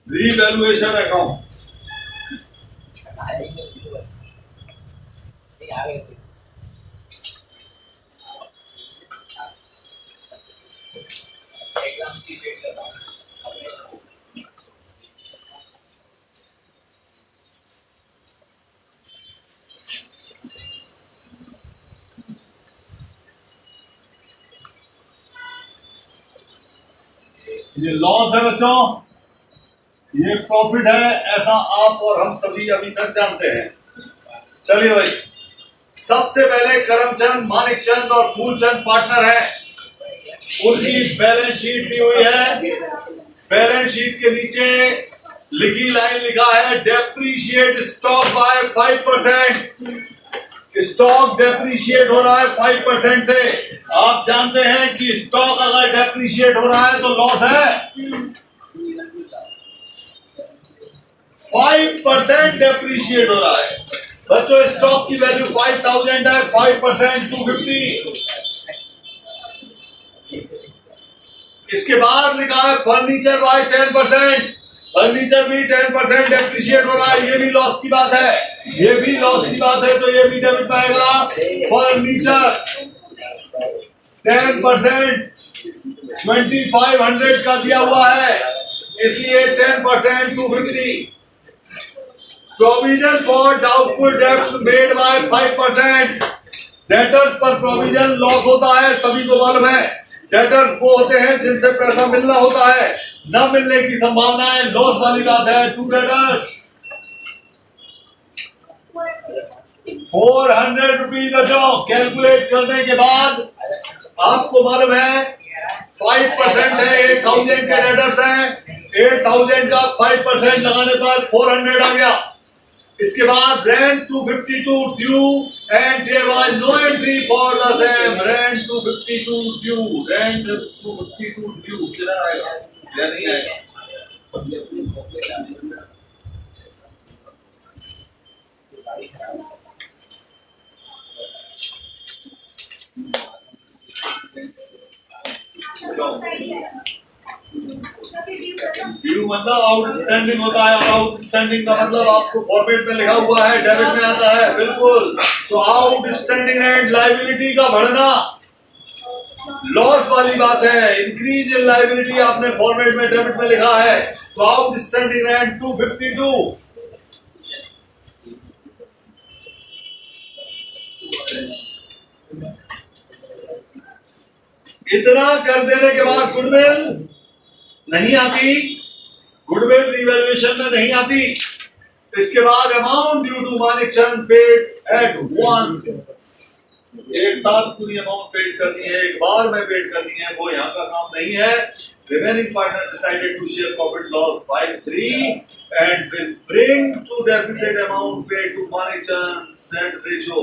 Revaluation account ये loss है बच्चों, ये प्रॉफिट है, ऐसा आप और हम सभी अभी तक जानते हैं। चलिए भाई, सबसे पहले करमचंद, मानिकचंद और फूलचंद पार्टनर है, उनकी बैलेंस शीट दी हुई है। बैलेंस शीट के नीचे लिखी लाइन लिखा है depreciate stock by 5%। Stock depreciate हो रहा है 5% से। आप जानते हैं कि स्टॉक अगर डेप्रीशिएट हो रहा है तो लॉस है। 5% डेप्रीशिएट हो रहा है बच्चों। स्टॉक की वैल्यू 5000 है, 5% 250। इसके बाद लिखा है फर्नीचर बाय 10%। फर्नीचर भी 10% डेप्रीशिएट हो रहा है, ये भी लॉस की बात है, ये भी लॉस की बात है, तो ये भी डेबिट में आएगा। फर्नीचर 10% 2500 का दिया हुआ है, इसलिए 10% 250। Provision for doubtful debts made by 5%। Debtors पर प्रोविजन लॉस होता है, सभी को मालूम है। डेटर्स वो होते हैं जिनसे पैसा मिलना होता है, न मिलने की संभावना है, लॉस वाली बात है। टू डेटर्स 400 रुपीज बचो। कैलकुलेट करने के बाद आपको मालूम है 5% है, 8000 के डेटर्स हैं। 8000 का 5% लगाने पर 400 आ गया। इसके बाद rent 252 due and there was no entry for the same. Rent 252 due, rent 252 due किधर आएगा? या नहीं आएगा? ड्यू मतलब आउटस्टैंडिंग होता है। आउटस्टैंडिंग का मतलब आपको फॉर्मेट में लिखा हुआ है, डेबिट में आता है, बिल्कुल। तो आउटस्टैंडिंग रेंट लायबिलिटी का बढ़ना लॉस वाली बात है। इंक्रीज इन लायबिलिटी आपने फॉर्मेट में डेबिट में लिखा है, तो आउटस्टैंडिंग रेंट 252। इतना कर देने के बाद गुडविल नहीं आती, गुडविल रिवैल्यूएशन में नहीं आती। इसके बाद amount due to Manikchand paid at one. एक साथ पूरी अमाउंट पेड करनी है, एक बार में पेड करनी है, वो यहाँ का काम नहीं है। Remaining partner decided to share profit loss by 3 and will bring to deficit amount paid to Manikchand set ratio.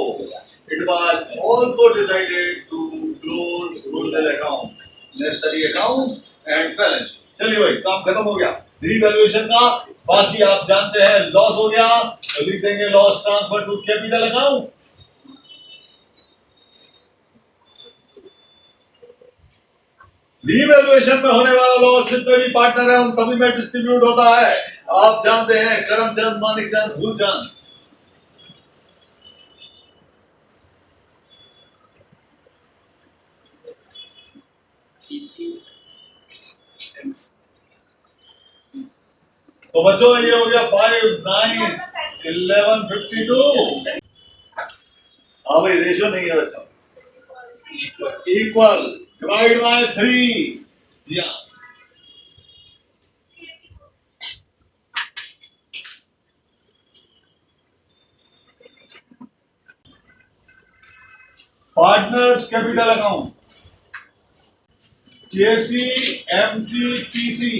It was also decided to close goodwill account, necessary account and balance sheet. चलिए भाई, काम खत्म हो गया revaluation का। बाकी आप जानते हैं लॉस हो गया तो लिख देंगे loss transfer to capital account. Revaluation में होने वाला लॉस जितने भी पार्टनर है उन सभी में डिस्ट्रीब्यूट होता है। आप जानते हैं करमचंद, मानिकचंद, फूलचंद। तो बच्चों ये हो गया 5, 9, 11, 52। हाँ भाई, रेशियो नहीं है बच्चों, इक्वल डिवाइड बाय 3। जी हाँ, partners capital account KC, MC, PC.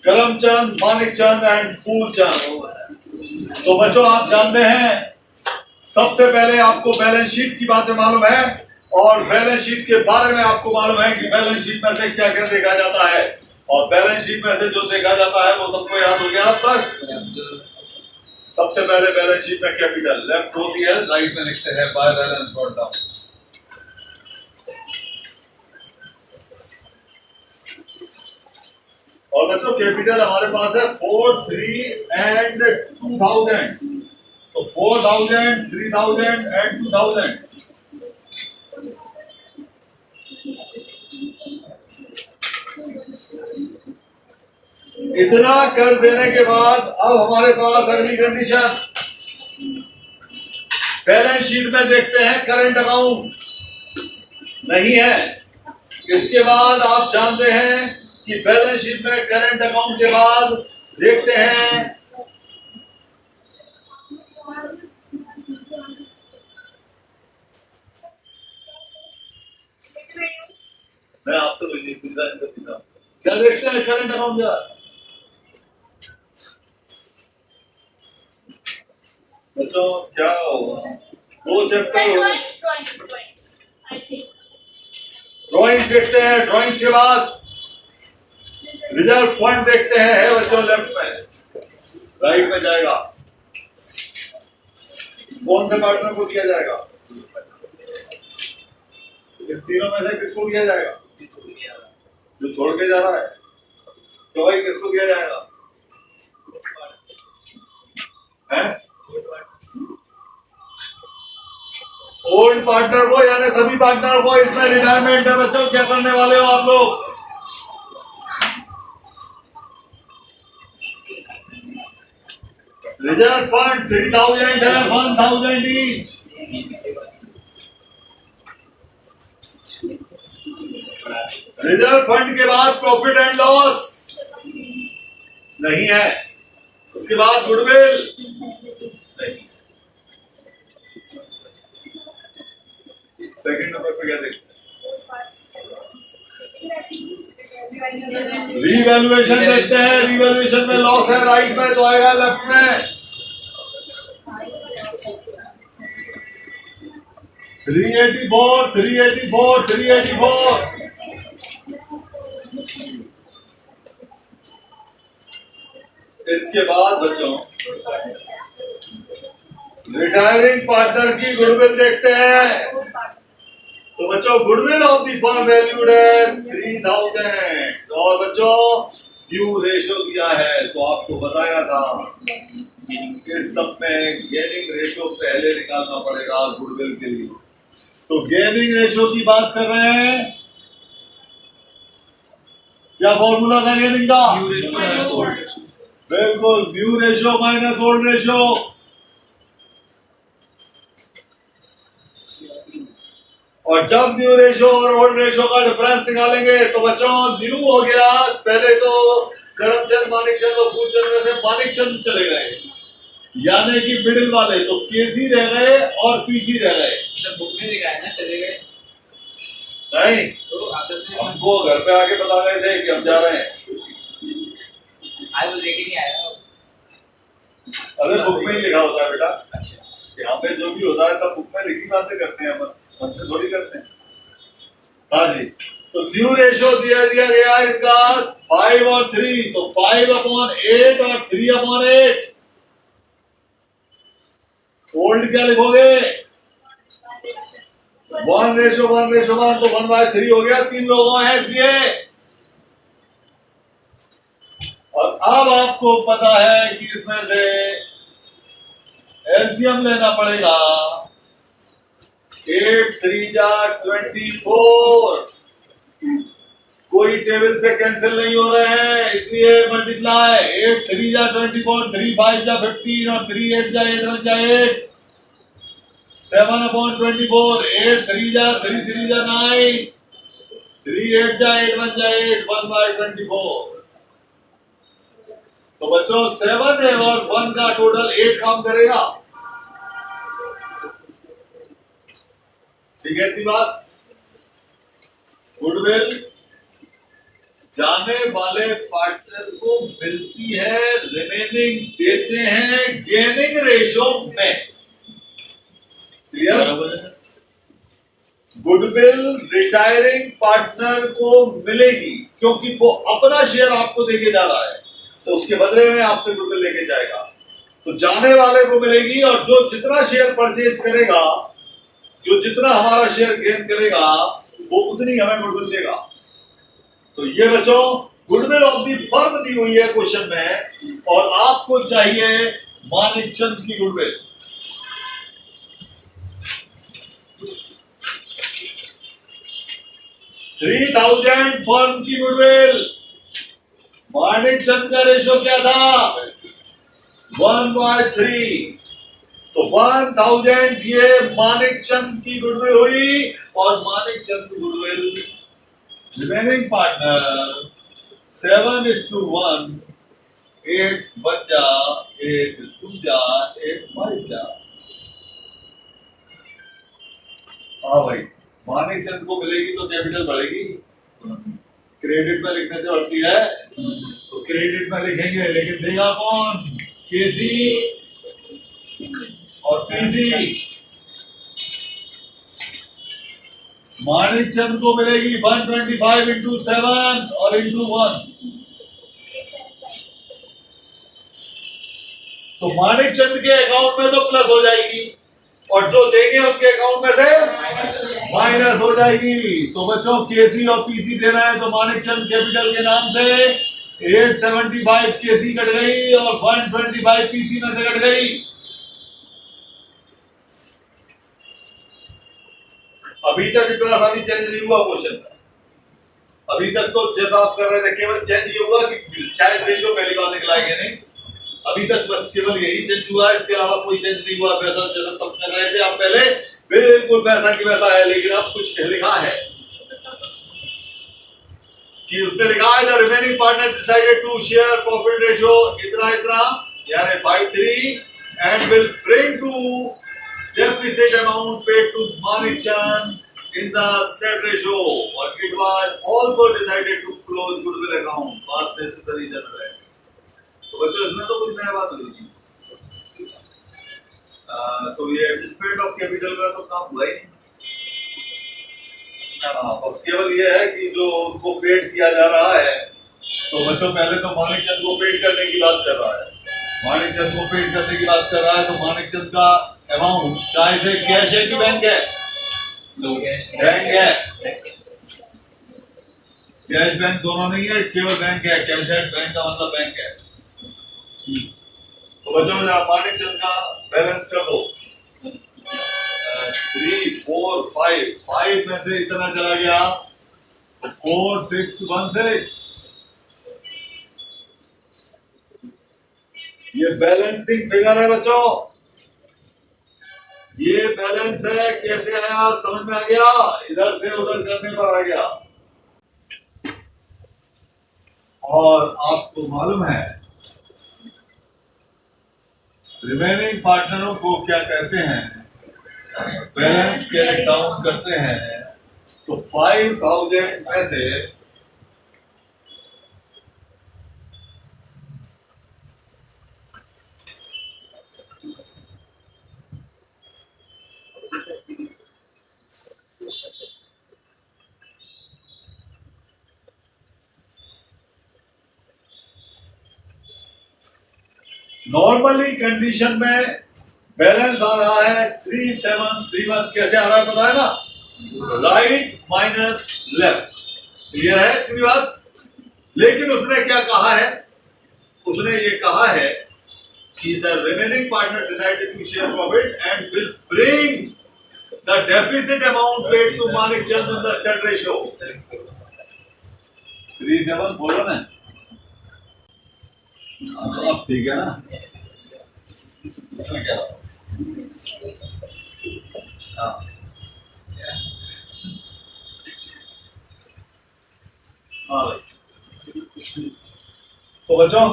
Karamchand, Manikchand and Phoolchand. तो बच्चों आप जानते हैं, सबसे पहले आपको बैलेंस शीट की बातें मालूम है। और बैलेंस शीट के बारे में आपको मालूम है कि बैलेंस शीट में से क्या क्या देखा जाता है, और बैलेंस शीट में से जो देखा जाता है वो सबको याद हो गया अब तक। सबसे पहले बैलेंस शीट में कैपिटल लेफ्ट होती है, राइट में लिखते हैं बाय बैलेंस ब्रॉट डाउन। और बच्चों कैपिटल हमारे पास है 4, 3 एंड 2000, तो 4000, 3000 एंड 2000। इतना कर देने के बाद अब हमारे पास अगली कंडीशन, बैलेंस शीट में देखते हैं करंट अकाउंट नहीं है। इसके बाद आप जानते हैं कि बैलेंस शीट में करंट अकाउंट के बाद देखते हैं मैं आपसे नहीं पूछा क्या देखते हैं करंट अकाउंट का। बच्चों क्या होगा, दो चैप्टर ड्राइंग देखते हैं, ड्राइंग के बाद रिजर्व फंड देखते हैं, है बच्चों लेफ्ट में, राइट में जाएगा। कौन से पार्टनर को दिया जाएगा, इन तीनों में से किसको दिया जाएगा, जो छोड़ के जा रहा है, तो भाई किसको दिया जाएगा, है ओल्ड पार्टनर को, यानी सभी पार्टनर को। इसमें रिटायरमेंट है बच्चों, क्या करने वाले हो आप लोग, रिजर्व फंड 3000 है, 1000 ईच। रिजर्व फंड के बाद प्रॉफिट एंड लॉस नहीं है, उसके बाद गुडविल नहीं। सेकंड नंबर पे क्या देखते हैं, रीवैल्यूएशन देखते हैं। रीवैल्यूएशन में लॉस है, राइट में तो आएगा लेफ्ट में 384, 384, 384। इसके बाद बच्चों रिटायरिंग पार्टनर की गुडविल देखते हैं। तो बच्चों goodwill of the firm valued है 3000, और बच्चों ड्यू रेशो दिया है, तो आपको बताया था इस सब में गेनिंग रेशो पहले निकालना पड़ेगा गुडविल के लिए। तो गेनिंग रेशो की बात कर रहे हैं, क्या फॉर्मूला था गेनिंग का, बिल्कुल new ratio minus old ratio. और जब न्यू रेशो और ओल्ड रेशो का डिफरेंस निकालेंगे तो बच्चों न्यू हो गया, पहले तो करमचंद मानिकचंद और फूलचंद में से मानिकचंद चले गए, यानी कि मिडिल वाले तो केसी रह गए और पीसी रह गए। बुक में लिखा है ना चले गए, नहीं तो हमको घर पे आके बता गए थे कि हम जा रहे हैं, आज वो लेके नहीं आया। अरे बुक में ही लिखा होता है बेटा, अच्छा यहाँ पे जो भी होता है सब बुक में लिखी बातें करते हैं, मन से थोड़ी करते हैं। हाँ जी, तो न्यू रेशो दिया गया इनका 5 और 3, तो 5/8 और 3/8। ओल्ड क्या लिखोगे, 1:1:1, तो 1/3 हो गया, 3 लोगों हैं इसलिए। और अब आपको पता है कि इसमें से एलसीएम लेना पड़ेगा, 8 3 जा 24, कोई टेबल से कैंसिल नहीं हो रहे हैं इसलिए मल्टीप्लाई, 8 3 जा 24, 3 5 जा 15 और 3 8 जा 8 1 जा 8, 7/24, 8 3 जा 3 3 जा 9, 3 8 जा 8 1 जा 8, 1/24। तो बच्चों 7 है और 1 का टोटल 8 काम करेगा, ठीक है इतनी बात। गुडविल जाने वाले पार्टनर को मिलती है, रिमेनिंग देते हैं गेनिंग रेशो में, क्लियर। गुडविल रिटायरिंग पार्टनर को मिलेगी क्योंकि वो अपना शेयर आपको देके जा रहा है, तो उसके बदले में आपसे गुडविल लेके जाएगा। तो जाने वाले को मिलेगी, और जो जितना शेयर परचेज करेगा, जो जितना हमारा शेयर गेन करेगा, वो उतनी हमें गुडविल देगा। तो ये बच्चों गुडविल ऑफ द फर्म दी हुई है क्वेश्चन में, और आपको चाहिए मानिकचंद की गुडविल। $3,000 फर्म की गुडविल। मानिकचंद का रेशो क्या था? 1/3। तो 1000 ये मानिकचंद की गुडविल हुई, और मानिकचंद की गुडविल रिमेनिंग पार्टनर 7:1, 8 बन जा, 8 2 जा, 8 5 जा। हाँ भाई, मानिकचंद को मिलेगी तो कैपिटल बढ़ेगी, क्रेडिट में लिखने से बढ़ती है, तो क्रेडिट में लिखेंगे, लेकिन देगा कौन? केसी और पीसी। मानिकचंद को मिलेगी 125 इंटू 7 और इंटू 1। तो मानिकचंद के अकाउंट में तो प्लस हो जाएगी, और जो देंगे उनके अकाउंट में से माइनस हो जाएगी। तो बच्चों केसी और पीसी दे रहे हैं, तो मानिकचंद कैपिटल के नाम से 875 केसी कट गई और 125 पीसी में से कट गई। अभी तक इतना सा भी चेंज नहीं हुआ क्वेश्चन। अभी तक तो जैसा आप कर रहे थे, केवल चेंज ये हुआ कि शायद रेशियो पहली बार निकला है कि नहीं। अभी तक बस केवल यही चेंज हुआ है, इसके अलावा कोई चेंज नहीं हुआ। पैसा चला सब कर रहे थे आप पहले, बिल्कुल पैसा की वैसा है, लेकिन अब कुछ लिखा है कि उसने लिखा है the remaining partner decided to share profit ratio इतना इतना, यानी 5:3, and will bring to deficit amount paid to Manikchand in the said ratio, or it was also decided to close goodwill account past necessary general। तो बच्चों इसमें तो कुछ नया बात नहीं थी। तो ये एडजस्टमेंट ऑफ कैपिटल का तो काम हुआ ही नहीं। बस केवल ये है कि जो उनको पेड किया जा रहा है, तो बच्चों पहले तो मानिकचंद को पेड करने की बात कर रहा है। मानिकचंद को पेड करने की बात कर रहा है, तो मानिकचंद का अमाउंट चाहे से कैश है कि बैंक है? बैंक है। कैश बैंक दोनों नहीं है, केवल बैंक है। कैश है, बैंक का मतलब बैंक है। तो बच्चों मानिकचंद का बैलेंस कर दो। 3 4 5 5 में से इतना चला गया, तो 4 6 1 6। ये बैलेंसिंग फिगर है बच्चों, ये बैलेंस है। कैसे आया समझ में आ गया? इधर से उधर करने पर आ गया। और आपको मालूम है रिमेनिंग पार्टनरों को क्या कहते हैं? बैलेंस कैरी डाउन करते हैं। तो 5000 में से नॉर्मली कंडीशन में बैलेंस आ रहा है 3731। कैसे आ रहा है पता है ना? Right minus left. क्लियर है इतनी बात? लेकिन उसने क्या कहा है? उसने ये कहा है कि the remaining partner decided to share profit and will bring the deficit amount paid to Manikchand in the set ratio. 37 बोलो ना, अब ठीक है ना? इसमें क्या? हाँ, हाँ भाई। तो बच्चों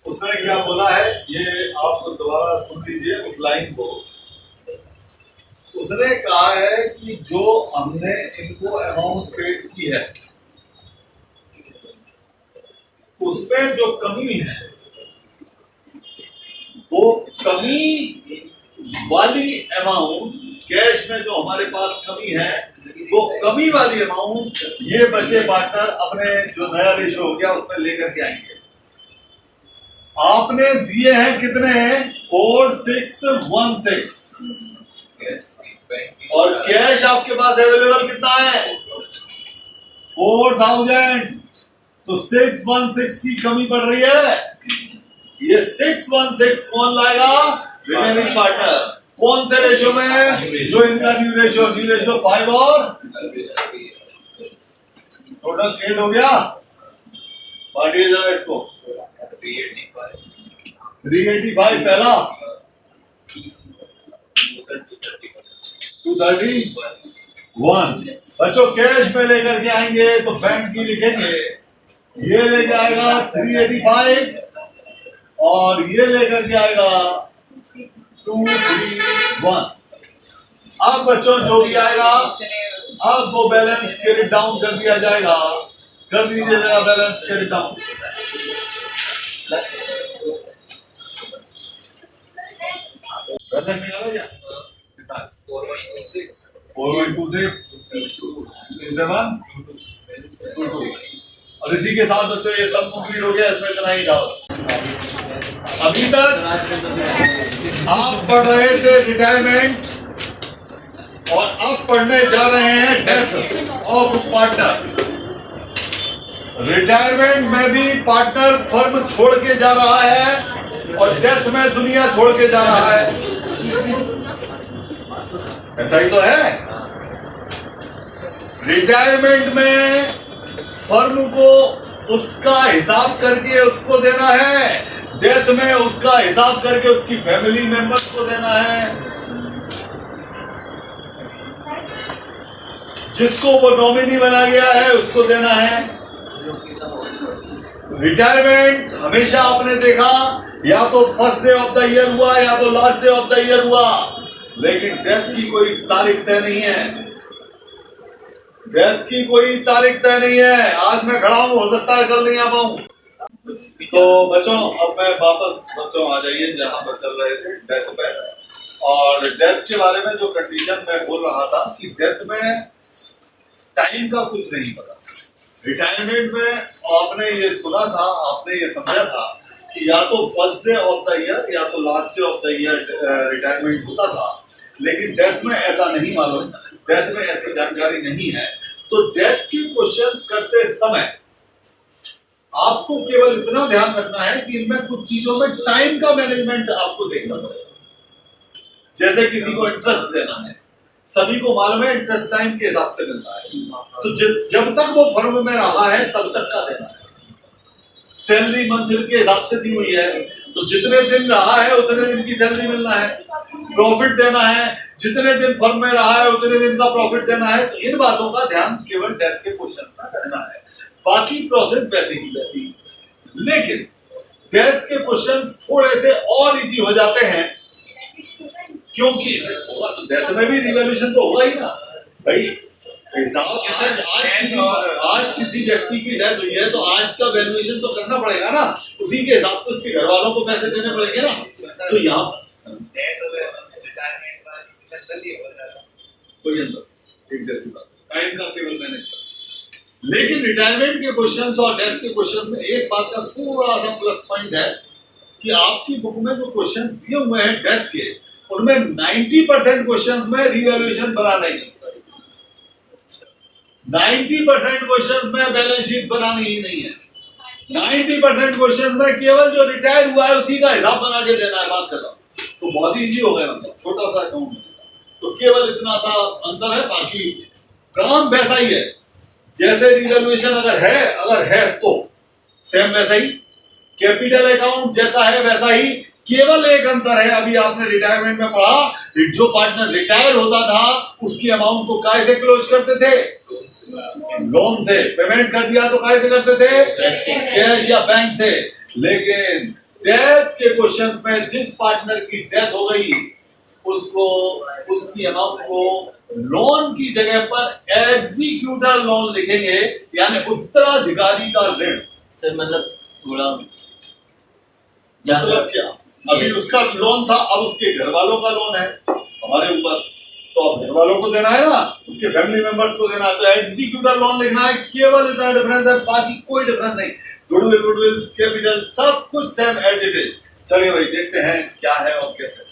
उसने क्या बोला है, ये आप दोबारा सुन लीजिए उस लाइन को। उसने कहा है कि जो हमने इनको अमाउंट पेड की है, उसमें जो कमी है, वो कमी वाली अमाउंट कैश में जो हमारे पास कमी है वो कमी वाली अमाउंट ये बचे पार्टनर अपने जो नया रेशो हो गया उसमें लेकर के आएंगे। आपने दिए हैं कितने 4616 और कैश आपके पास अवेलेबल कितना है 4000। तो 616 की कमी पड़ रही है। ये 616 कौन लाएगा रिमेनिंग पार्टनर। कौन से रेशो में जो इनका न्यू रेशो 5 और टोटल 8 हो गया। बांटिए जरा इसको 385 पहला 231। बच्चों कैश में लेकर के आएंगे तो बैंक की लिखेंगे ये लेके आएगा 385 और ये लेकर के आएगा 231। अब बच्चों जो भी आएगा अब वो बैलेंस कैरी डाउन कर दिया जाएगा। कर दीजिए जरा बैलेंस कैरी डाउन। बैलेंस निकाला क्या 4126 और इसी के साथ बच्चों ये सब कंप्लीट हो गया। इसमें इतना ही था। अभी तक आप पढ़ रहे थे रिटायरमेंट और अब पढ़ने जा रहे हैं डेथ ऑफ पार्टनर। रिटायरमेंट में भी पार्टनर फर्म छोड़ के जा रहा है और डेथ में दुनिया छोड़ के जा रहा है। ऐसा ही तो है। रिटायरमेंट में फर्म को उसका हिसाब करके उसको देना है, डेथ में उसका हिसाब करके उसकी फैमिली मेंबर्स को देना है। जिसको वो नॉमिनी बना गया है उसको देना है। रिटायरमेंट हमेशा आपने देखा या तो first day of the year हुआ या तो last day of the year हुआ, लेकिन डेथ की कोई तारीख तय नहीं है। डेथ की कोई तारीख तय नहीं है। आज मैं खड़ा हूं, हो सकता है कल नहीं आ पाऊं। तो बच्चों अब मैं वापस बच्चों आ जाइए जहां पर चल रहे थे डेथ पे। और डेथ के बारे में जो कंडीशन मैं बोल रहा था कि डेथ में टाइम का कुछ नहीं पता। रिटायरमेंट में आपने ये सुना था, आपने ये समझा था कि या तो first day of the year या तो last day of the year retirement होता था, लेकिन डेथ में ऐसा नहीं मालूम। डेथ में ऐसी जानकारी नहीं है। तो डेथ के क्वेश्चंस करते समय आपको केवल इतना ध्यान रखना है कि इनमें कुछ चीजों में टाइम का मैनेजमेंट आपको देखना पड़ेगा। जैसे किसी को इंटरेस्ट देना है, सभी को मालूम है इंटरेस्ट टाइम के हिसाब से मिलता है। तो जब तक वो फर्म में रहा है तब तक का देना है। सैलरी मंथली के हिसाब से दी हुई है, तो जितने दिन रहा है उतने दिन की सैलरी मिलना है। प्रॉफिट देना है, जितने दिन फर्म में रहा है उतने दिन का प्रॉफिट देना है। तो इन बातों का ध्यान केवल डेथ के क्वेश्चन में रखना है, बाकी प्रोसेस वैसी की वैसी। लेकिन डेथ के क्वेश्चंस थोड़े से और इजी हो जाते हैं, क्योंकि होगा तो डेथ में भी रिवॉल्यूशन तो होगा ही ना भाई। आज किसी व्यक्ति की डेथ हुई है तो आज का वैल्यूएशन तो करना पड़ेगा ना, उसी के हिसाब से उसके घर वालों को पैसे देने पड़ेंगे ना। तो यहाँ कोई अंदर एक जैसी बात, टाइम का केवल मैनेज कर। लेकिन रिटायरमेंट के क्वेश्चंस और डेथ के क्वेश्चंस में एक बात का थोड़ा सा प्लस पॉइंट है कि आपकी बुक में जो क्वेश्चंस दिए हुए हैं डेथ के, उनमें 90% क्वेश्चंस में रिवैल्यूएशन बना नहीं है। 90% क्वेश्चंस में बैलेंस शीट बनानी ही नहीं है। 90% क्वेश्चंस में केवल जो रिटायर हुआ है उसी का हिसाब बना के देना है। बात कर रहा हूं तो बहुत इजी हो गया, मतलब छोटा सा अकाउंट है तो केवल इतना सा अंतर है, बाकी काम वैसा ही है। जैसे रिवैल्यूएशन अगर है तो सेम वैसा ही, कैपिटल अकाउंट जैसा है वैसा ही, केवल एक अंतर है। अभी आपने रिटायरमेंट में पढ़ा, जो पार्टनर रिटायर होता था उसकी अमाउंट को काय से क्लोज करते थे, लोन से। पेमेंट कर दिया तो काय से करते थे, कैश या बैंक से। लेकिन डेथ के क्वेश्चन में जिस पार्टनर की डेथ हो गई उसको उसकी अमाउंट को लोन की जगह पर एग्जीक्यूटर लोन लिखेंगे, यानी उत्तराधिकारी का ऋण। सर मतलब थोड़ा मतलब क्या, अभी उसका लोन था, अब उसके घर वालों का लोन है हमारे ऊपर। तो अब घर वालों को देना है ना, उसके फैमिली मेंबर्स को देना है, तो एग्जीक्यूटर लोन लिखना है, केवल इतना डिफरेंस है, बाकी कोई डिफरेंस नहीं। गुडविल कैपिटल सब कुछ सेम एज इट इज। चलिए भाई देखते हैं क्या है और कैसे।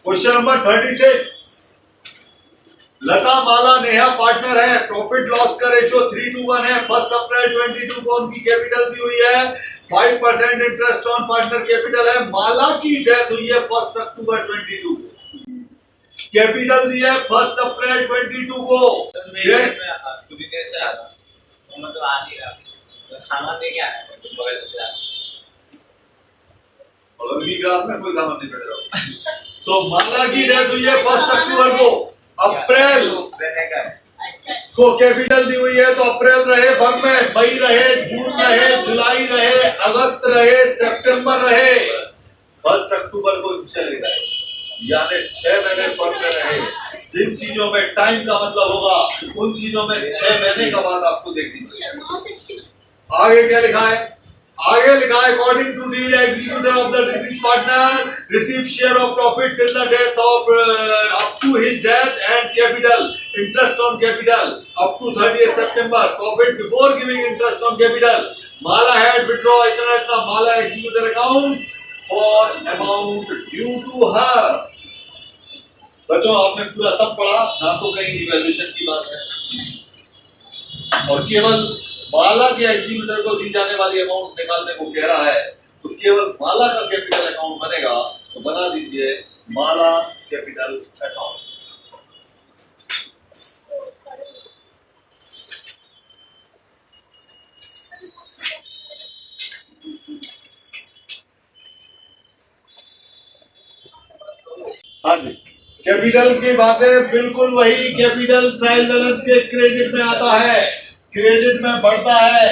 क्वेश्चन नंबर 36, लता माला नेहा पार्टनर है, प्रॉफिट लॉस का रेशियो 3:1 है। 1 अप्रैल 22 को उनकी कैपिटल दी हुई है, 5% इंटरेस्ट ऑन पार्टनर कैपिटल है। माला की डेथ हुई है 1 अक्टूबर 22 को, कैपिटल दी है 1 अप्रैल 22 को। सर मैं थोड़ी देर से आ रहा हूँ, मतलब आ नहीं रहा, सामान लेके आया है बगल में क्लास और उनकी क्लास में कोई सामान नहीं पड़ रहा। तो माला की डेथ हुई है 1 अक्टूबर को, अप्रैल को कैपिटल दी हुई है, तो अप्रैल रहे फर्म में, मई रहे, जून रहे, जुलाई रहे, अगस्त रहे, सितंबर रहे, 1 अक्टूबर को चले गए, यानी 6 महीने फर्म में रहे। जिन चीजों में टाइम का मतलब होगा उन चीजों में 6 महीने का बाद आपको देखनी चाहिए। आगे क्या लिखा है? आगे लिखा है according to deal executor of the deceased partner receive share of profit till the death of up to his death and capital interest on capital up to 30 September, profit before giving interest on capital. Mala had withdraw इतना Mala executor account for amount due to her. बच्चों आपने पूरा सब पढ़ा ना, तो कहीं evaluation की बात है, और केवल माला के एग्जीक्यूटर को दी जाने वाली अमाउंट निकालने को कह रहा है, तो केवल माला का कैपिटल अकाउंट बनेगा, तो बना दीजिए माला कैपिटल अकाउंट। हाँ जी, कैपिटल की बातें बिल्कुल वही, कैपिटल ट्रायल बैलेंस के क्रेडिट में आता है, क्रेडिट में बढ़ता है,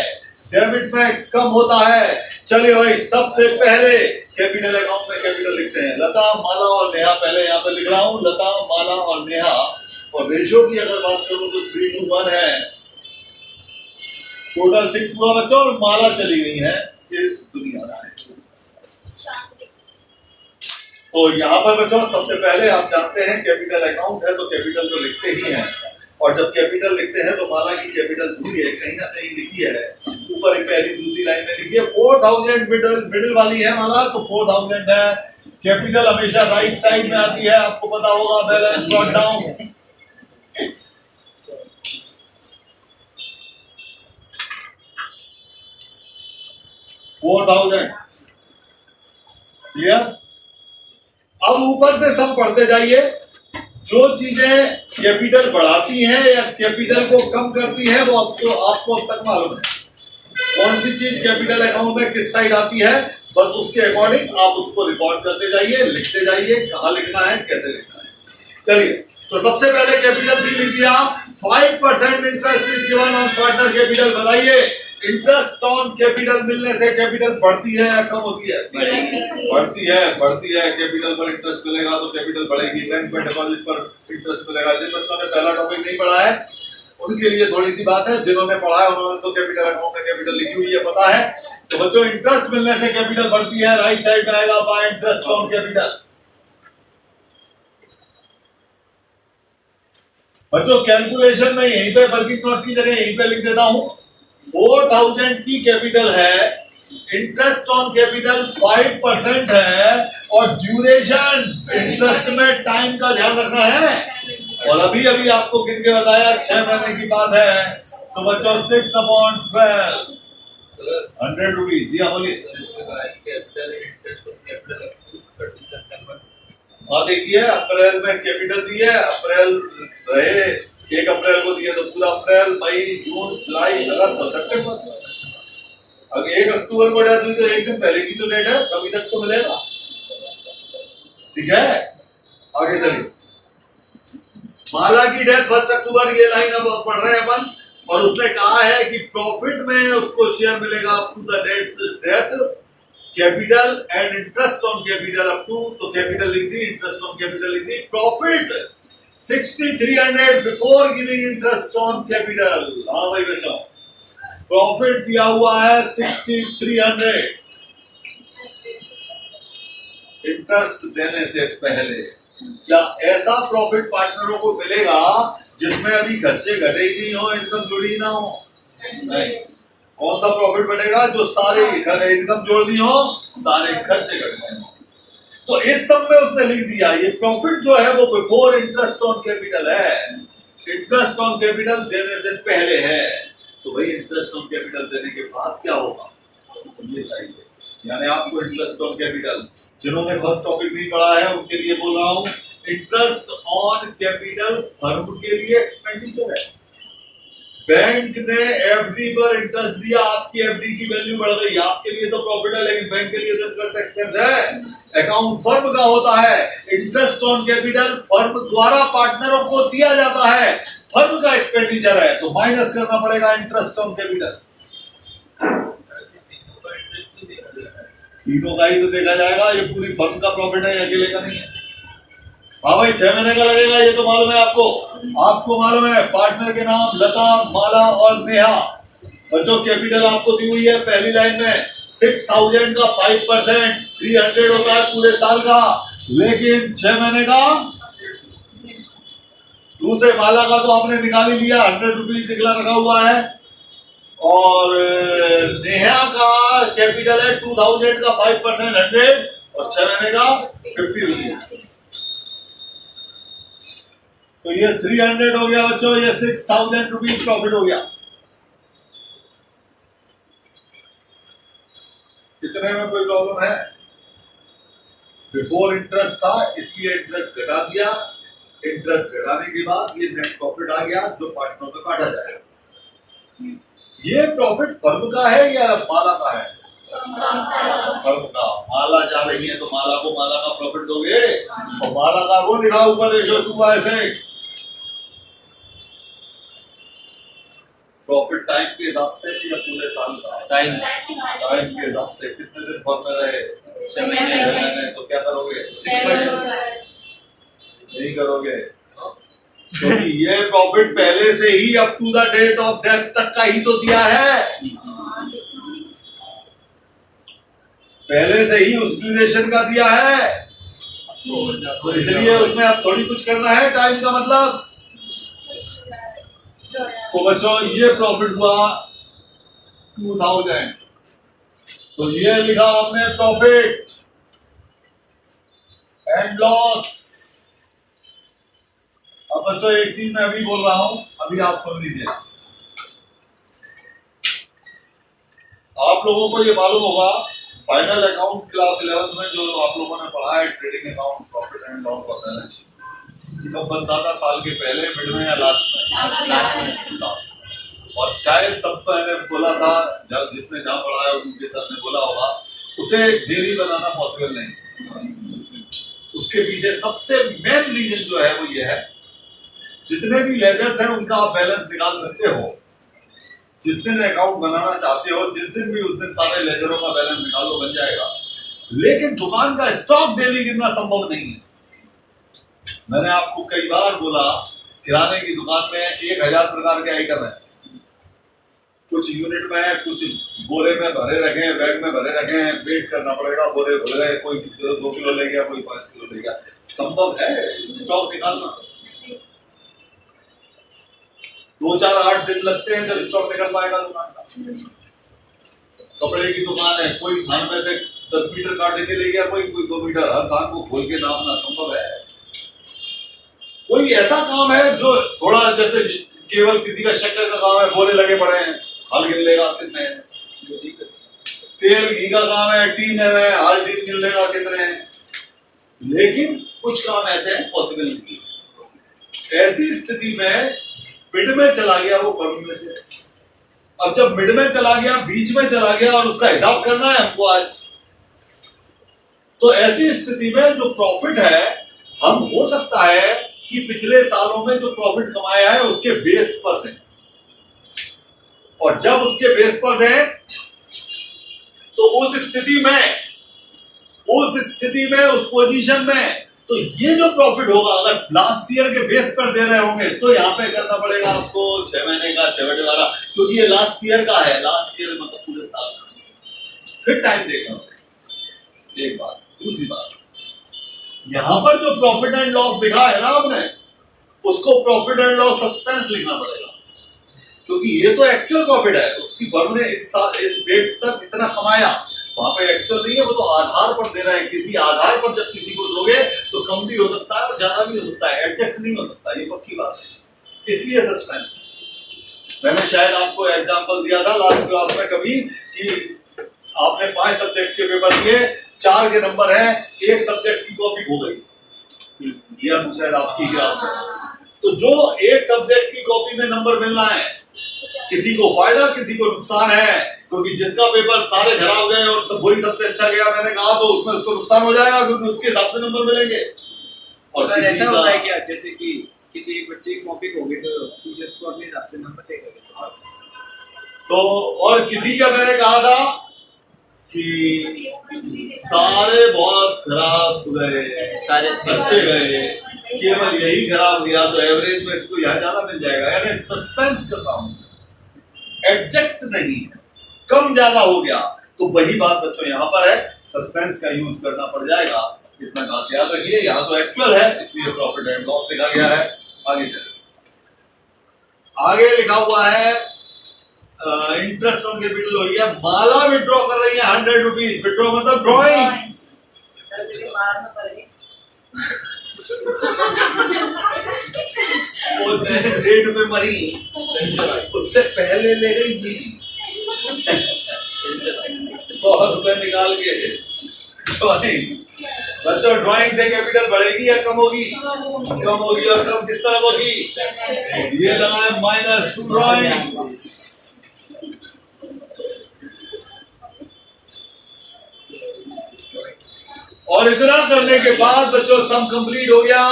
डेबिट में कम होता है। चलिए भाई सबसे पहले कैपिटल अकाउंट में कैपिटल लिखते हैं, लता माला और नेहा। पहले यहाँ पे लिख रहा हूँ लता माला और नेहा, और रेशियो की अगर बात करूं तो 3:1 है, टोटल 6 हुआ बच्चों, और माला चली गई है इस दुनिया से। तो यहाँ पर बच्चों सबसे पहले आप जानते हैं कैपिटल अकाउंट है तो कैपिटल तो लिखते ही हैं, और जब कैपिटल लिखते हैं तो माला की कैपिटल दूरी है, कहीं ना कहीं लिखी है, ऊपर एक पहली दूसरी लाइन में लिखी है 4000, मिडिल वाली है माला, तो 4000 है। कैपिटल हमेशा राइट साइड में आती है, आपको पता होगा, बैलेंस ब्रॉट डाउन। क्लियर? अब ऊपर से सब पढ़ते जाइए, जो चीजें कैपिटल बढ़ाती हैं या कैपिटल को कम करती है वो आपको अब तक मालूम है, कौन सी चीज कैपिटल अकाउंट में किस साइड आती है, बस उसके अकॉर्डिंग आप उसको रिकॉर्ड करते जाइए, लिखते जाइए, कहाँ लिखना है, कैसे लिखना है। चलिए, तो सबसे पहले कैपिटल भी लिख दिया, 5% interest is given on partner capital. बताइए इंटरेस्ट ऑन कैपिटल मिलने से कैपिटल बढ़ती है या कम होती है? बढ़ती है, बढ़ती है। कैपिटल पर इंटरेस्ट मिलेगा तो कैपिटल बढ़ेगी, बैंक में डिपॉजिट पर इंटरेस्ट मिलेगा। जिन बच्चों ने पहला टॉपिक नहीं पढ़ा है उनके लिए थोड़ी सी बात है, जिन्होंने पढ़ा है उन्होंने तो कैपिटल अकाउंट में कैपिटल लिखी हुई है, पता है। तो बच्चों इंटरेस्ट मिलने से कैपिटल बढ़ती है, राइट साइड में आएगा बाय इंटरेस्ट ऑन कैपिटल। बच्चों कैलकुलेशन में यहीं पे वर्किंग नोट की जगह यहीं पे लिख देता हूं, 4000 की कैपिटल है, इंटरेस्ट ऑन कैपिटल 5% है, और ड्यूरेशन इंटरेस्ट में टाइम का ध्यान रखना है, और अभी अभी आपको गिन के बताया 6 महीने की बात है, तो बच्चों 6/12 100 रुपीज। जी हाँ बोलिए। हाँ देखिए अप्रैल में कैपिटल दी है, अप्रैल रहे, 1 अप्रैल को दिए तो पूरा अप्रैल, मई, जून, जुलाई, अगस्त और सितंबर। अब 1 अक्टूबर को डेथ हुई तो एक दिन पहले की तो डेट है, तभी तक तो मिलेगा। ठीक है, आगे चलिए। माला की डेथ 1 अक्टूबर, ये लाइन अब पढ़ रहे हैं अपन, और उसने कहा है कि प्रॉफिट में उसको शेयर मिलेगा up to the death, capital and interest on capital up to, तो कैपिटल लिख दी, इंटरेस्ट ऑन कैपिटल लिख दी, profit 6300 before giving interest on capital. हाँ भाई बच्चों, प्रॉफिट दिया हुआ है 6300 इंटरेस्ट देने से पहले, क्या ऐसा प्रॉफिट पार्टनरों को मिलेगा जिसमें अभी खर्चे घटे ही नहीं हो, इनकम जुड़ी ही ना हो? नहीं। कौन सा प्रॉफिट बढ़ेगा? जो सारे इनकम जोड़ दी हो, सारे खर्चे घट गए हो। तो इस सब में उसने लिख दिया ये प्रॉफिट जो है वो बिफोर इंटरेस्ट ऑन कैपिटल है, इंटरेस्ट ऑन कैपिटल देने से पहले है। तो भाई इंटरेस्ट ऑन कैपिटल देने के बाद क्या होगा, ये चाहिए। यानी आपको इंटरेस्ट ऑन कैपिटल, जिन्होंने फर्स्ट टॉपिक नहीं पढ़ा है उनके लिए बोल रहा हूं, इंटरेस्ट ऑन कैपिटल फर्म के लिए एक्सपेंडिचर है। बैंक ने एफडी पर इंटरेस्ट दिया, आपकी एफडी की वैल्यू बढ़ गई, आपके लिए तो प्रॉफिट है लेकिन बैंक के लिए तो इंटरेस्ट एक्सपेंस है। अकाउंट फर्म का होता है, इंटरेस्ट ऑन कैपिटल फर्म द्वारा पार्टनरों को दिया जाता है, फर्म का एक्सपेंडिचर है, तो माइनस करना पड़ेगा इंटरेस्ट ऑन कैपिटल। तीनों का ही तो देखा जाएगा, ये पूरी फर्म का प्रॉफिट है, अकेले का नहीं है। हाँ भाई 6 महीने का लगेगा, ये तो मालूम है आपको। आपको मालूम है पार्टनर के नाम लता, माला और नेहा। बच्चों कैपिटल आपको दी हुई है पहली लाइन में 6000 का 5% 300 होता है पूरे साल का, लेकिन 6 महीने का दूसरे माला का तो आपने निकाल ही लिया, 100 रुपीज निकला रखा हुआ है। और नेहा का कैपिटल है 2000 का 5% 100 और 6 महीने का 50 रुपीज। तो ये 300 हो गया बच्चों, ये 6000 रुपीज प्रॉफिट हो गया। कितने में कोई प्रॉब्लम है? बिफोर इंटरेस्ट था इसलिए इंटरेस्ट घटा दिया, इंटरेस्ट घटाने के बाद ये नेट प्रॉफिट आ गया जो पार्टनरों में बांटा जाएगा। ये प्रॉफिट फर्म का है या माला का है? फर्म का। माला जा रही है तो माला को माला का प्रॉफिट दोगे, और माला का वो दिखा ऊपर रेशो 2/6। प्रॉफिट टाइम के हिसाब से या पूरे साल का? टाइम के हिसाब से। कितने दिन फर्म में रहे? 6 महीने। तो क्या करोगे? 6 नहीं करोगे, क्योंकि ये प्रॉफिट पहले से ही up to the date of death तक का ही तो दिया है, पहले से ही उस ड्यूरेशन का दिया है, तो इसलिए उसमें अब थोड़ी कुछ करना है टाइम का मतलब। तो बच्चों ये प्रॉफिट हुआ 2000, तो ये लिखा हमने प्रॉफिट एंड लॉस। अब बच्चों एक चीज मैं अभी बोल रहा हूं, अभी आप सुन लीजिए। आप लोगों को ये मालूम होगा फाइनल अकाउंट क्लास 11 में जो आप लोगों ने पढ़ा है trading account, profit and loss और बैलेंस शीट, कब बनता था? साल के पहले, मिड में या लास्ट में? लास्ट। और शायद तब मैंने बोला था, जब जिसने जहां पढ़ा है उनके सर ने बोला होगा उसे डेली बनाना पॉसिबल नहीं। उसके पीछे सबसे मेन रीजन जो है वो ये है, जितने भी लेजर्स हैं उनका आप बैलेंस निकाल सकते हो। जिस दिन अकाउंट बनाना चाहते हो, जिस दिन भी उस दिन सारे लेजरों का बैलेंस निकालो, बन जाएगा। लेकिन दुकान का स्टॉक डेली गिनना संभव नहीं है। मैंने आपको कई बार बोला किराने की दुकान में 1000 प्रकार के आइटम है, कुछ यूनिट में है, कुछ बोरे में भरे रखे हैं, बैग में भरे रखे हैं, वेट करना पड़ेगा, बोरे भर गए, कोई 2 किलो ले गया, कोई 5 किलो ले गया। संभव है स्टॉक निकालना? 2-4-8 दिन लगते हैं जब स्टॉक निकल पाएगा दुकान का। कपड़े की दुकान है, कोई थान में से 10 मीटर काटे के ले गया, कोई 2 मीटर, हर थान को खोल के नापना संभव है? कोई ऐसा काम है जो थोड़ा जैसे केवल किसी का शक्कर का काम है, बोरे लगे पड़े हैं, हाल गिन लेगा कितने हैं। तेल घी का काम है, टीन है, हाल टीन गिन लेगा कितने हैं। लेकिन कुछ काम ऐसे हैं पॉसिबल नहीं। ऐसी स्थिति में मिड में चला गया वो फर्म में से। अब जब मिड में चला गया, बीच में चला गया और उसका हिसाब करना है हमको आज, तो ऐसी स्थिति में जो प्रॉफिट है, हम हो सकता है कि पिछले सालों में जो प्रॉफिट कमाया है उसके बेस पर दें, और जब उसके बेस पर दें तो उस स्थिति में उस पोजीशन में तो ये जो प्रॉफिट होगा, अगर लास्ट ईयर के बेस पर दे रहे होंगे तो यहाँ पे करना पड़ेगा आपको 6 महीने का 6 वाला, क्योंकि ये लास्ट ईयर का है। लास्ट ईयर मतलब पूरे साल का, फिर टाइम देगा। एक बात। दूसरी बात, यहां पर जो प्रॉफिट एंड लॉस दिखा है ना आपने, उसको प्रॉफिट एंड लॉस सस्पेंस लिखना पड़ेगा, क्योंकि ये तो एक्चुअल प्रॉफिट है। उसकी फर्म ने इस डेट तक इतना कमाया, वहां पे एक्चुअल नहीं है, वो तो आधार पर दे रहा है। किसी आधार पर जब किसी को दोगे तो कम भी हो सकता है और ज्यादा भी हो सकता है, एडजस्ट नहीं हो सकता, ये पक्की बात है, इसलिए सस्पेंस। मैंने शायद आपको एग्जांपल दिया था लास्ट क्लास में कभी कि आपने 5 सब्जेक्ट के पेपर दिए, 4 के नंबर है, एक सब्जेक्ट की कॉपी खो गई, या शायद आपकी क्लास में। तो जो एक सब्जेक्ट की कॉपी में नंबर मिलना है, किसी को फायदा किसी को नुकसान है, क्योंकि जिसका पेपर सारे खराब गए और सब वही सबसे अच्छा गया मैंने कहा, तो उसमें उसको नुकसान हो जाएगा, क्योंकि उसके हिसाब से नंबर मिलेंगे। और सर ऐसा होता है क्या, जैसे कि किसी एक बच्चे की कॉपी होगी तो टीचर्स को अपने हिसाब से नंबर देगा, तो और किसी का मैंने कहा था कि सारे बहुत खराब गए, सारे अच्छे गए, केवल यही खराब गया, तो एवरेज में इसको यहाँ ज्यादा मिल जाएगा। यानी सस्पेंस कर रहा हूं, एग्जैक्ट नहीं है, कम ज्यादा हो गया। तो वही बात बच्चों यहाँ पर है, सस्पेंस का यूज करना पड़ जाएगा, इतना बात याद रखिए। यहाँ तो एक्चुअल है, इसलिए प्रॉफिट एंड लॉस लिखा गया है। आगे चलिए, आगे लिखा हुआ है इंटरेस्ट ऑन कैपिटल हो गया। माला विड्रॉ कर रही है 100 रुपीज, विड्रॉ मतलब ड्रॉइंग। वो जिस डेट में मरी उससे पहले ले गई थी 100 रुपए निकाल के ड्रॉइंग। बच्चों ड्राइंग से कैपिटल बढ़ेगी या कम होगी? कम होगी। और कम किस तरह होगी? ये लगाए -2 ड्राइंग। और इतना करने के बाद बच्चों सम कंप्लीट हो गया,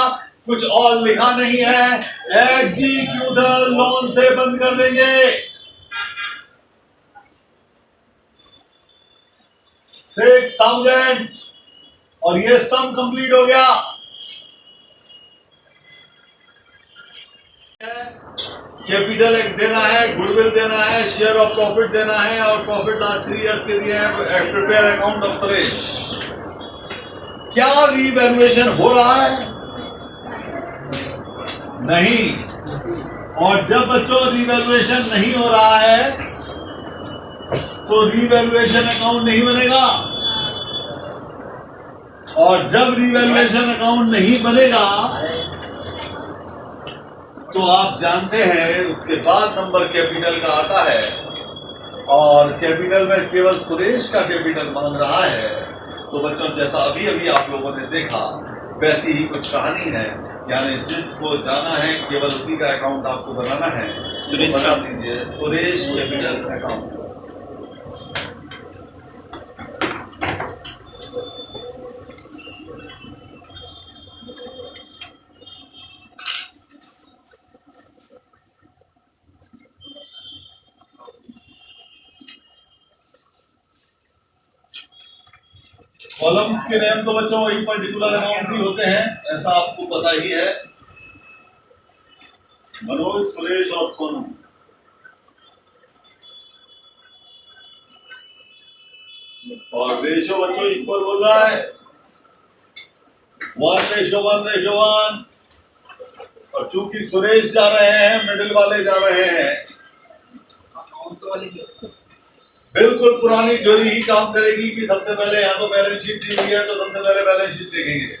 कुछ और लिखा नहीं है, एग्जीक्यूटर लोन से बंद कर देंगे। 6000 और ये सम कंप्लीट हो गया। कैपिटल एक देना है, गुडविल देना है, शेयर ऑफ प्रॉफिट देना है, और प्रॉफिट लास्ट 3 इयर्स के दिए हैं। Prepare account of Suresh. क्या रीवैल्यूएशन हो रहा है? नहीं। और जब बच्चों रीवैल्यूएशन नहीं हो रहा है तो रीवैल्यूएशन अकाउंट नहीं बनेगा, और जब रीवैल्यूएशन अकाउंट नहीं बनेगा तो आप जानते हैं उसके बाद नंबर कैपिटल का आता है, और कैपिटल में केवल सुरेश का कैपिटल मांग रहा है। तो बच्चों जैसा अभी अभी आप लोगों ने देखा वैसी ही कुछ कहानी है, यानी जिसको जाना है केवल उसी का अकाउंट आपको बनाना है। सुरेश बना दीजिए सुरेश कैपिटल अकाउंट। कॉलम्स के नेम तो बच्चों वही पर्टिकुलर अकाउंट भी होते हैं, ऐसा आपको पता ही है। मनोज, सुरेश और सोनू। और रेशो बच्चों इक्वल बोल रहा है 1:1:1। और चूंकि सुरेश जा रहे हैं, मिडिल वाले जा रहे हैं, बिल्कुल पुरानी चोरी ही काम करेगी कि सबसे पहले यहाँ तो बैलेंस शीट दी हुई है तो सबसे पहले बैलेंस शीट देखेंगे,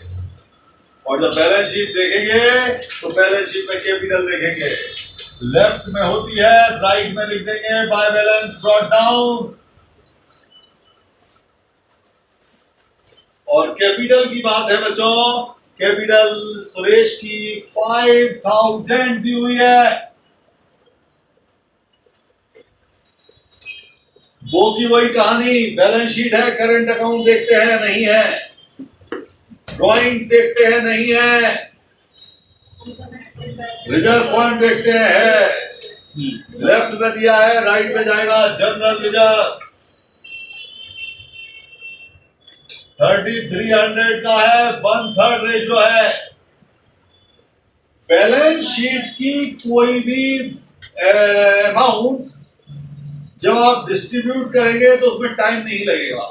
और जब बैलेंस शीट देखेंगे तो बैलेंस शीट में कैपिटल देखेंगे। लेफ्ट में होती है, राइट में लिख देंगे बाय बैलेंस ब्रॉट डाउन। और कैपिटल की बात है बच्चों, कैपिटल सुरेश की 5000 दी हुई है। वो की वही कहानी, बैलेंस शीट है, करंट अकाउंट देखते हैं नहीं है, ड्राइंग देखते हैं नहीं है, रिजर्व फंड देखते हैं, लेफ्ट में दिया है, राइट में जाएगा जनरल रिजर्व। 3300 का है, 1/3 रेशो है। बैलेंस शीट की कोई भी अमाउंट जब आप डिस्ट्रीब्यूट करेंगे तो उसमें टाइम नहीं लगेगा,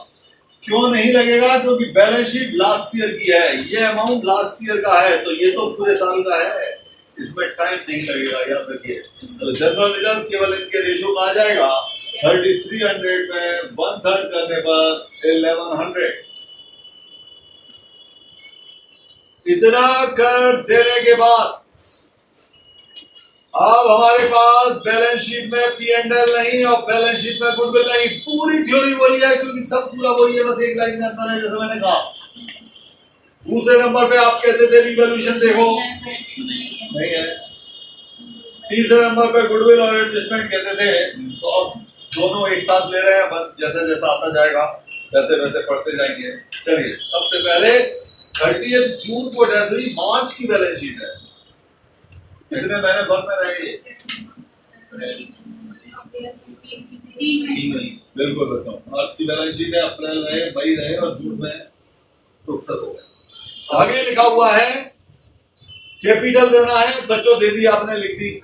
क्यों नहीं लगेगा? क्योंकि बैलेंस शीट लास्ट ईयर की है, ये अमाउंट लास्ट ईयर का है, तो ये तो पूरे साल का है, इसमें टाइम नहीं लगेगा, याद रखिए। तो जनरल रिजर्व केवल इनके रेशो का आ जाएगा 3300 में 1/3 करने पर 1100। इतना कर देने के बाद अब हमारे पास बैलेंस शीट में P&L नहीं और बैलेंस शीट में गुडविल नहीं, पूरी थ्योरी वही है, क्योंकि सब पूरा वही है, बस एक लाइन में अंतर है, जैसे मैंने कहा। दूसरे नंबर पे आप कहते थे रिवैल्यूएशन देखो, नहीं है। तीसरे नंबर पे गुडविल और एडजस्टमेंट कहते थे, तो अब दोनों एक साथ ले रहे हैं, बस जैसे जैसा आता जाएगा वैसे वैसे पढ़ते जाएंगे। चलिए, सबसे पहले 30 जून को डेथ हुई, मार्च की बैलेंस शीट है, कितने महीने भर में रहेंगे? बिल्कुल बच्चों, मार्च की बैलेंस शीट है, अप्रैल रहे, मई रहे और जून में रुखसत हो गए। आगे लिखा हुआ है कैपिटल देना है, बच्चों दे दी आपने, लिख दी।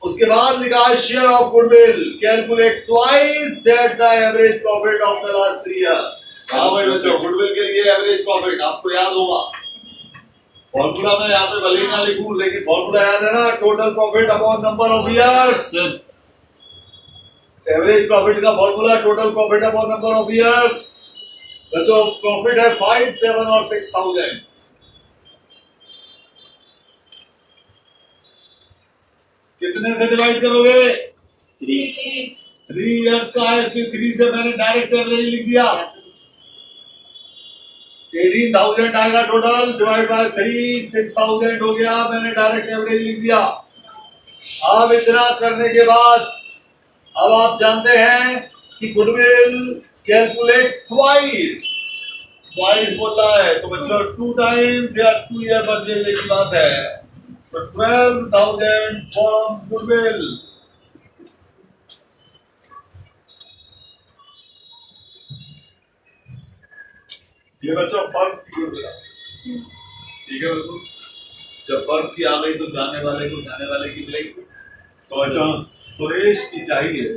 उसके बाद लिखा है share of goodwill calculate twice that the average profit of the last 3 year. हाँ भाई बच्चों, गुडविल के लिए एवरेज प्रॉफिट आपको याद होगा, फॉर्मूला में यहाँ पे भले ही ना लिखूं, लेकिन फॉर्मूला याद है ना, total profit upon number of years. Average profit का formula total profit upon number of years. बच्चों प्रॉफिट है 5, 7 और 6000, कितने से डिवाइड करोगे? 3 इयर्स का है, इसलिए 3 से मैंने डायरेक्ट एवरेज लिख दिया, 18,000 आएगा टोटल, डिवाइड बाय 3, 6000 हो गया, मैंने डायरेक्ट एवरेज लिख दिया। अब इतना करने के बाद अब आप जानते हैं कि गुडविल कैलकुलेट ट्वाइस बोल रहा है, तो बच्चों 2 टाइम्स या 2 ईयर बदलने की बात है, तो 12,000 फॉर्म गुडविल। ये बच्चों फर्म की गुडविल, ठीक है बच्चों। जब फर्म की आ गई तो जाने वाले की मिलेगी। तो बच्चों सुरेश की चाहिए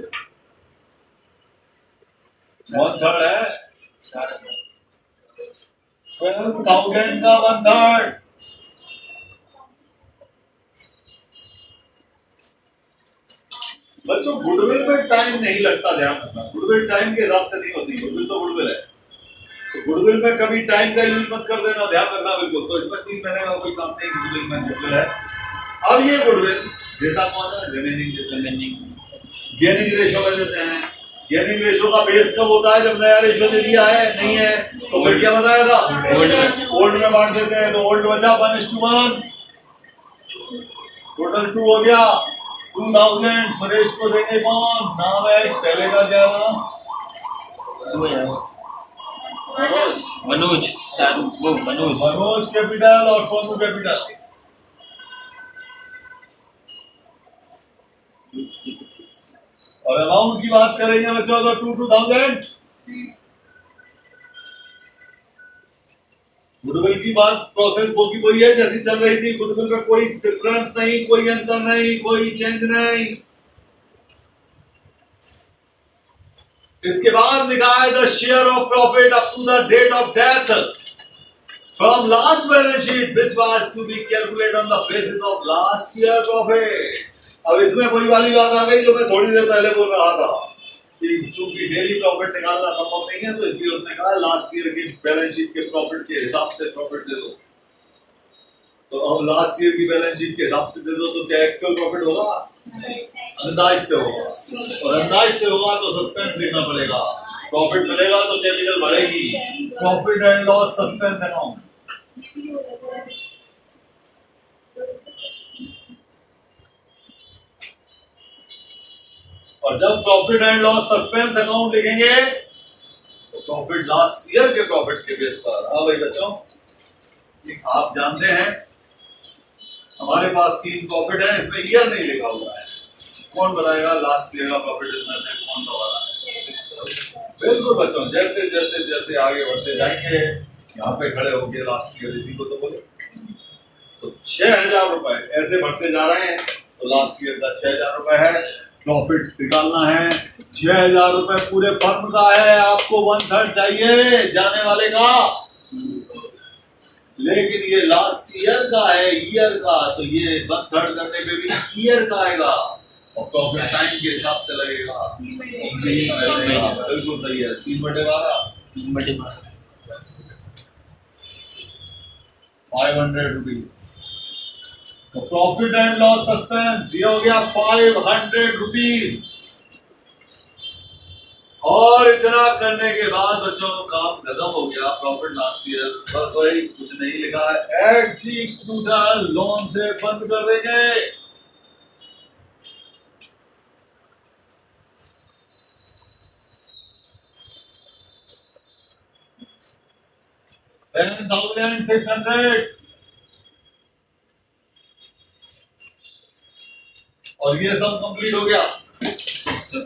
1/3 है, 12,000 का 1/3। बच्चों गुडविल में टाइम नहीं लगता, ध्यान रखना, गुडविल टाइम के हिसाब से नहीं होती, गुडविल तो गुडविल है, तो गुडविल में कभी टाइम का यूज मत कर देना, ध्यान रखना बिल्कुल। तो इसमें 3 महीने का कोई काम नहीं, गुडविल में गुडविल है। अब ये गुडविल देता कौन है? रिमेनिंग गेनिंग रेशो में देते हैं। गेनिंग रेशो का बेस कब होता है? जब नया रेशो दे दिया है, नहीं है तो फिर क्या बताया था? ओल्ड में बांट देते हैं, तो ओल्ड बचा 1:1, टोटल 2 हो गया, 2000 सुरेश को देंगे कौन? नाम है पहले का क्या नाम? मनोज कैपिटल और सोनू कैपिटल। और अमाउंट की बात करेंगे बच्चों तो 2,000। गुडविल की बात प्रोसेस वही है जैसी चल रही थी, गुडविल में कोई डिफरेंस नहीं, कोई अंतर नहीं, कोई चेंज नहीं। इसके बाद लिखा है the share of profit up to the date of death from last balance sheet which was to be calculated on the basis of last year profit. अब इसमें वही वाली बात आ गई जो मैं थोड़ी देर पहले बोल रहा था कि चूंकि डेली प्रॉफिट निकालना संभव नहीं है, तो इसलिए उसने कहा लास्ट ईयर की बैलेंस शीट के प्रॉफिट के हिसाब से प्रॉफिट दे दो। तो अब लास्ट ईयर की बैलेंस शीट के हिसाब से दे दो तो क्या एक्चुअल प्रॉफिट होगा? अंदाज से होगा, और अंदाज से होगा तो सस्पेंस देखना पड़ेगा। प्रॉफिट मिलेगा तो कैपिटल बढ़ेगी, profit and loss suspense account. और जब profit and loss suspense account लिखेंगे तो प्रॉफिट लास्ट ईयर के प्रॉफिट के बेस पर। हाँ भाई बच्चों, आप जानते हैं हमारे पास 3 प्रॉफिट है, इसमें ईयर नहीं लिखा हुआ है। कौन बताएगा लास्ट ईयर का प्रॉफिट इसमें से कौन सा वाला है? बिल्कुल बच्चों, जैसे जैसे जैसे आगे बढ़ते जाएंगे, यहाँ पे खड़े होके लास्ट ईयर इसी को तो बोले, तो 6,000 रुपए ऐसे बढ़ते जा रहे हैं, तो लास्ट ईयर का 6,000 रुपए है। प्रॉफिट निकालना है। 6,000 रुपए पूरे फर्म का है, आपको 1/3 चाहिए जाने वाले का, लेकिन ये लास्ट ईयर का है, ईयर का, तो ये 1/3 करने पे भी ईयर का आएगा और प्रॉफिट टाइम के हिसाब से लगेगा। बिल्कुल सही है। 3/12 500 रुपीज। तो प्रॉफिट एंड लॉस सस्पेंस ये हो गया 500 रुपीज। और इतना करने के बाद बच्चों काम खत्म हो गया। प्रॉफिट लास्ट ईयर बस भाई कुछ नहीं लिखा है, एग्जीक्यूटर लोन से बंद कर देंगे। $10,600 और ये सब कंप्लीट हो गया। सर